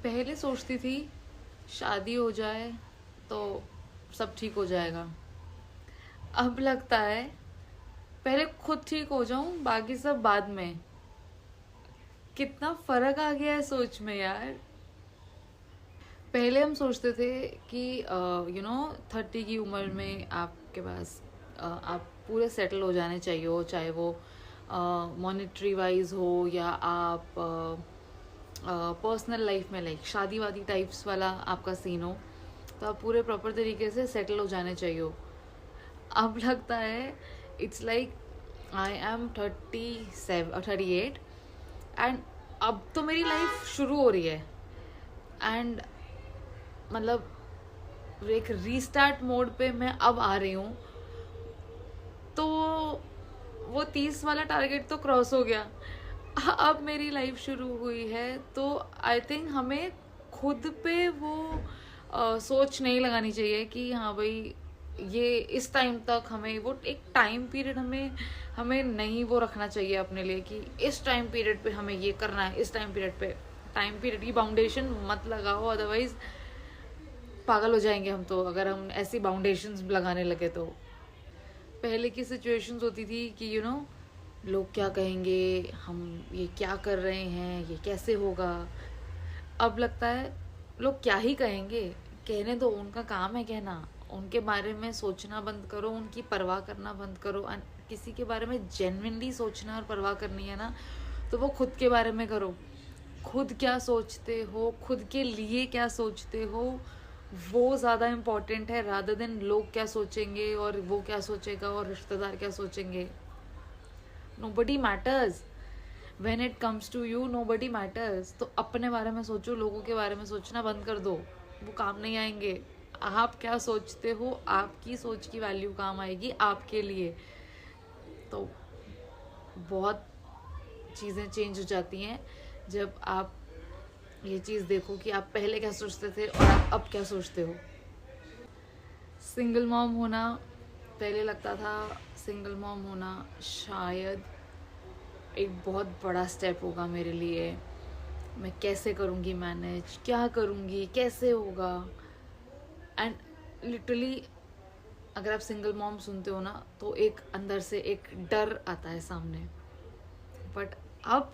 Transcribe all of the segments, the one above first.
पहले सोचती थी शादी हो जाए तो सब ठीक हो जाएगा। अब लगता है पहले खुद ठीक हो जाऊं, बाकी सब बाद में। कितना फर्क आ गया है सोच में यार। पहले हम सोचते थे कि 30 की उम्र में आपके पास आप पूरे सेटल हो जाने चाहिए हो, चाहे वो मॉनेटरी वाइज हो या आप पर्सनल लाइफ में लाइक शादी वादी टाइप्स वाला आपका सीन हो, तो आप पूरे प्रॉपर तरीके से सेटल हो जाने चाहिए हो। अब लगता है it's like I M 37 38 and अब तो मेरी लाइफ शुरू हो रही है। एंड मतलब एक रीस्टार्ट मोड पे मैं अब आ रही हूँ, तो वो 30 वाला टारगेट तो क्रॉस हो गया। अब मेरी लाइफ शुरू हुई है, तो आई थिंक हमें खुद पे वो सोच नहीं लगानी चाहिए कि हाँ भाई ये इस टाइम तक, हमें वो एक टाइम पीरियड हमें हमें नहीं वो रखना चाहिए अपने लिए कि इस टाइम पीरियड पे हमें ये करना है, इस टाइम पीरियड पे। टाइम पीरियड की बाउंडेशन मत लगाओ, अदरवाइज पागल हो जाएंगे हम तो अगर हम ऐसी बाउंडेशंस लगाने लगे तो। पहले की सिचुएशंस होती थी कि लोग क्या कहेंगे, हम ये क्या कर रहे हैं, ये कैसे होगा। अब लगता है लोग क्या ही कहेंगे, कहने दो, उनका काम है कहना। उनके बारे में सोचना बंद करो, उनकी परवाह करना बंद करो। किसी के बारे में जेन्युइनली सोचना और परवाह करनी है ना, तो वो खुद के बारे में करो। खुद क्या सोचते हो, खुद के लिए क्या सोचते हो, वो ज़्यादा इम्पोर्टेंट है रादर देन लोग क्या सोचेंगे और वो क्या सोचेगा और रिश्तेदार क्या सोचेंगे। Nobody matters when it comes to you, nobody matters. तो अपने बारे में सोचो, लोगों के बारे में सोचना बंद कर दो, वो काम नहीं आएंगे। आप क्या सोचते हो, आपकी सोच की वैल्यू काम आएगी आपके लिए। तो बहुत चीज़ें चेंज हो जाती हैं जब आप ये चीज़ देखो कि आप पहले क्या सोचते थे और आप अब क्या सोचते हो। सिंगल मॉम होना, पहले लगता था सिंगल मॉम होना शायद एक बहुत बड़ा स्टेप होगा मेरे लिए। मैं कैसे करूँगी मैनेज, क्या करूँगी, कैसे होगा। एंड लिटरली अगर आप सिंगल मॉम सुनते हो ना, तो एक अंदर से एक डर आता है सामने। बट अब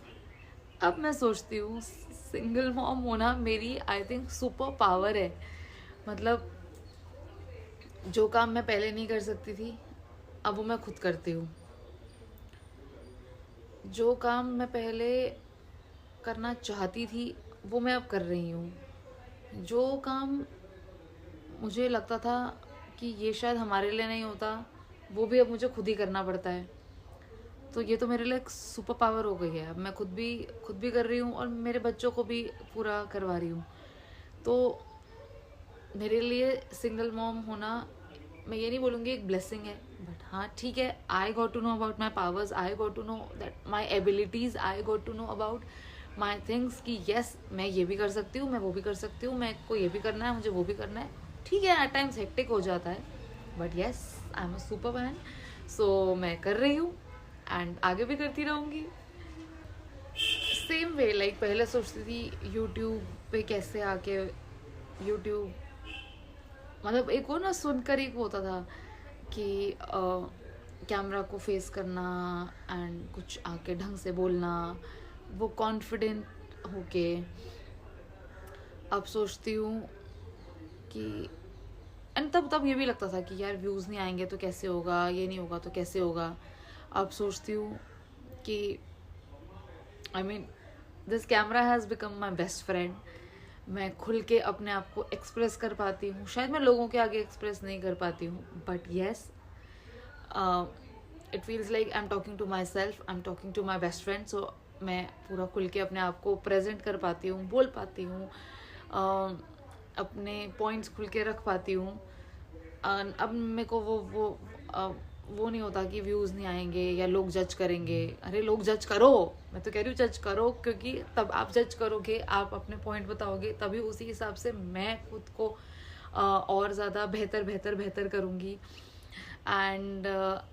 मैं सोचती हूँ सिंगल मॉम होना मेरी आई थिंक सुपर पावर है। मतलब जो काम मैं पहले नहीं कर सकती थी, अब वो मैं खुद करती हूँ। जो काम मैं पहले करना चाहती थी, वो मैं अब कर रही हूँ। जो काम मुझे लगता था कि ये शायद हमारे लिए नहीं होता, वो भी अब मुझे खुद ही करना पड़ता है। तो ये तो मेरे लिए एक सुपर पावर हो गई है। अब मैं खुद भी कर रही हूँ और मेरे बच्चों को भी पूरा करवा रही हूँ। तो मेरे लिए सिंगल मॉम होना, मैं ये नहीं बोलूँगी एक ब्लेसिंग है, बट हाँ ठीक है, I got to know about my powers, I got to know that my abilities, I got to know about my things कि येस मैं ये भी कर सकती हूँ, मैं वो भी कर सकती हूँ, मैं को ये भी करना है, मुझे वो भी करना है। ठीक है, एट टाइम्स हेक्टिक हो जाता है, but yes I am a super man. So मैं कर रही हूँ एंड आगे भी करती रहूँगी। सेम वे लाइक पहले सोचती थी यूट्यूब पे कैसे आके, यूट्यूब मतलब एक वो ना सुनकर एक होता था कि कैमरा को फेस करना एंड कुछ आके ढंग से बोलना, वो कॉन्फिडेंट होके। अब सोचती हूँ कि एंड तब ये भी लगता था कि यार व्यूज़ नहीं आएंगे तो कैसे होगा, ये नहीं होगा तो कैसे होगा। अब सोचती हूँ कि I mean this camera has become my best friend. मैं खुल के अपने आप को एक्सप्रेस कर पाती हूँ। शायद मैं लोगों के आगे एक्सप्रेस नहीं कर पाती हूँ, but yes it feels like I am talking to माई सेल्फ, I am talking to my best friend. So मैं पूरा खुल के अपने आप को प्रेजेंट कर पाती हूँ, बोल पाती हूँ, अपने पॉइंट्स खुल के रख पाती हूँ। अब मेरे को वो नहीं होता कि व्यूज़ नहीं आएंगे या लोग जज करेंगे। अरे लोग जज करो, मैं तो कह रही हूँ जज करो, क्योंकि तब आप जज करोगे, आप अपने पॉइंट बताओगे, तभी उसी हिसाब से मैं खुद को और ज़्यादा बेहतर करूँगी एंड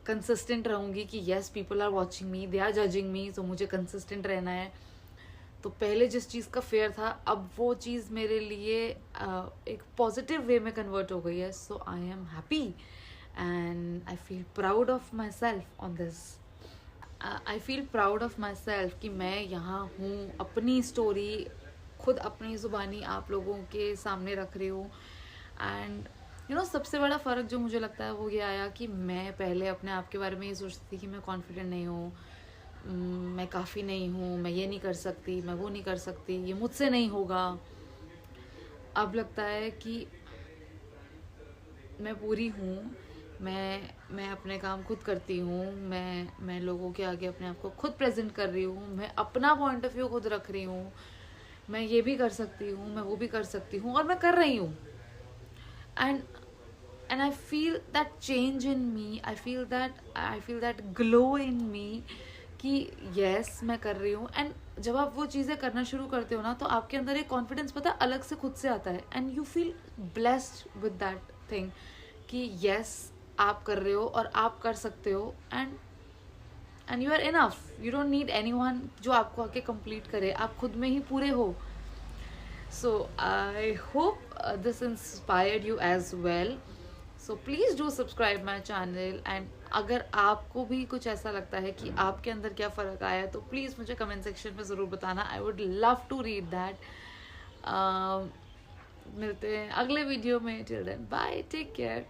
कंसिस्टेंट रहूँगी कि yes people are watching me, they are judging me, तो मुझे कंसिस्टेंट रहना है। तो पहले जिस चीज़ का फेयर था, अब वो चीज़ मेरे लिए एक पॉजिटिव वे में कन्वर्ट हो गई है. So I am happy and I feel proud of myself on this. I feel proud of myself कि मैं यहाँ हूँ, अपनी स्टोरी खुद अपनी ज़ुबानी आप लोगों के सामने रख रही हूँ. एंड यू नो, सबसे बड़ा फ़र्क जो मुझे लगता है वो ये आया कि मैं पहले अपने आप के बारे में ये सोचती थी कि मैं कॉन्फिडेंट नहीं हूँ, मैं काफ़ी नहीं हूँ, मैं ये नहीं कर सकती, मैं वो नहीं कर सकती, ये मुझसे नहीं होगा. अब लगता है कि मैं पूरी हूँ, मैं अपने काम खुद करती हूँ, मैं लोगों के आगे अपने आप को खुद प्रेजेंट कर रही हूँ, मैं अपना पॉइंट ऑफ व्यू खुद रख रही हूँ, मैं ये भी कर सकती हूँ, मैं वो भी कर सकती हूँ, और मैं कर रही हूँ. And I feel that change in me, I feel that glow in me कि यस मैं कर रही हूँ. एंड जब आप वो चीज़ें करना शुरू करते हो ना, तो आपके अंदर एक कॉन्फिडेंस पता अलग से खुद से आता है. And you feel blessed with that thing कि यस आप कर रहे हो और आप कर सकते हो. And you are enough, you don't need anyone जो आपको आके कंप्लीट करे, आप खुद में ही पूरे हो. So I hope this inspired you as well. So please do subscribe my channel. And अगर आपको भी कुछ ऐसा लगता है कि आपके अंदर क्या फ़र्क आया है, तो प्लीज़ मुझे कमेंट सेक्शन में ज़रूर बताना. I would love to read that. मिलते हैं अगले वीडियो में. Till then, bye, take care.